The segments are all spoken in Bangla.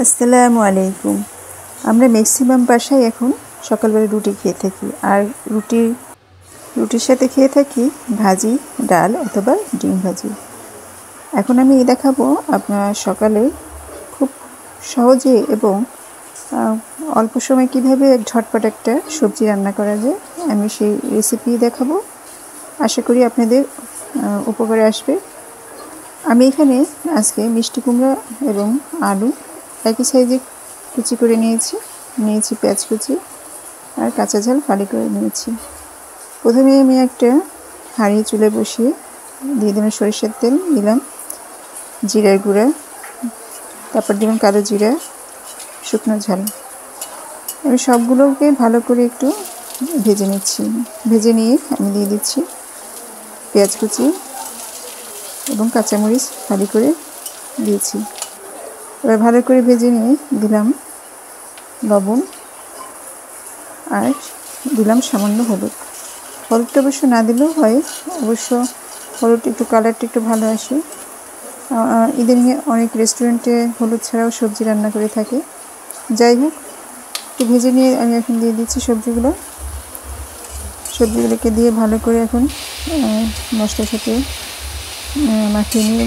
আসসালামু আলাইকুম। আমরা ম্যাক্সিমাম বাসায় এখন সকালবেলা রুটি খেয়ে থাকি, আর রুটির সাথে খেয়ে থাকি ভাজি, ডাল অথবা ডিম ভাজি। এখন আমি দেখাবো আপনার সকালে খুব সহজে এবং অল্প সময় কীভাবে ঝটপট একটা সবজি রান্না করা যায়। আমি সেই রেসিপি দেখাবো, আশা করি আপনাদের উপকারে আসবে। আমি এখানে আজকে মিষ্টি কুমড়া এবং আলু একই সাইজে কুচি করে নিয়েছি পেঁয়াজ কুচি আর কাঁচা ঝাল ফালি করে নিয়েছি। প্রথমে আমি একটা হাঁড়ি চুলে বসিয়ে দিয়ে দিলাম সরিষার তেল, দিলাম জিরার গুঁড়া, তারপর দিলাম কালো জিরা, শুকনো ঝাল। আমি সবগুলোকে ভালো করে একটু ভেজে নিচ্ছি। ভেজে নিয়ে আমি দিয়ে দিচ্ছি পেঁয়াজ কুচি এবং কাঁচামরিচ ফালি করে দিয়েছি। এবার ভালো করে ভেজে নিয়ে দিলাম লবণ আর দিলাম সামান্য হলুদ। হলুদটা অবশ্য না দিলেও হয়, অবশ্য হলুদ একটু কালারটা একটু ভালো আসে। ঈদের নিয়ে অনেক রেস্টুরেন্টে হলুদ ছাড়াও সবজি রান্না করে থাকে। যাই হোক, একটু ভেজে নিয়ে আমি এখন দিয়ে দিচ্ছি সবজিগুলোকে দিয়ে ভালো করে এখন মশলার সাথে মাখিয়ে নিয়ে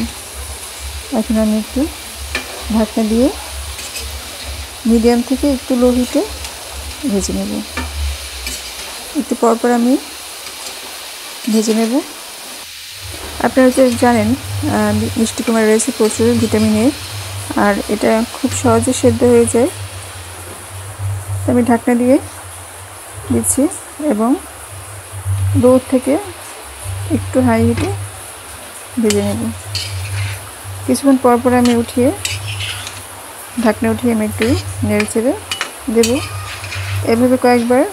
এখন আমি একটু ঢাকনা দিয়ে মিডিয়াম থেকে একটু লো হিটে ভেজে নেব। একটু পরপর আমি ভেজে নেব। আপনারা যে জানেন মিষ্টি কুমড়া রয়েছে প্রচুর ভিটামিনের, আর এটা খুব সহজে সেদ্ধ হয়ে যায়। আমি ঢাকনা দিয়ে দিচ্ছি এবং লো থেকে একটু হাই হিটে ভেজে নেব। কিছুক্ষণ পরপর আমি ঢাকনা উঠিয়ে আমি একটু নেড়ে চেড়ে দেবো। এভাবে কয়েকবার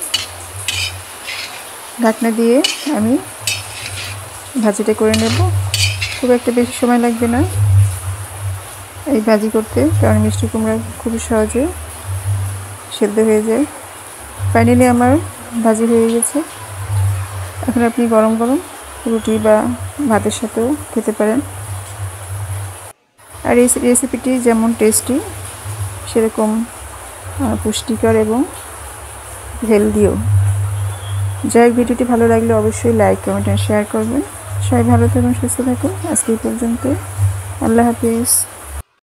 ঢাকনা দিয়ে আমি ভাজিটা করে নেব। খুব একটা বেশি সময় লাগবে না এই ভাজি করতে, কারণ মিষ্টি কুমড়া খুবই সহজে সেদ্ধ হয়ে যায়। ফাইনালি আমার ভাজি হয়ে গেছে। এখন আপনি গরম গরম রুটি বা ভাতের সাথেও খেতে পারেন। আর এই রেসিপিটি যেমন টেস্টি সেরকম পুষ্টিকর এবং হেলদিও। যাই হোক, ভিডিওটি ভালো লাগলে অবশ্যই লাইক, কমেন্ট আর শেয়ার করবেন। সবাই ভালো থাকুন, সুস্থ থাকুন। আজকে এই পর্যন্ত। আল্লাহ হাফিজ।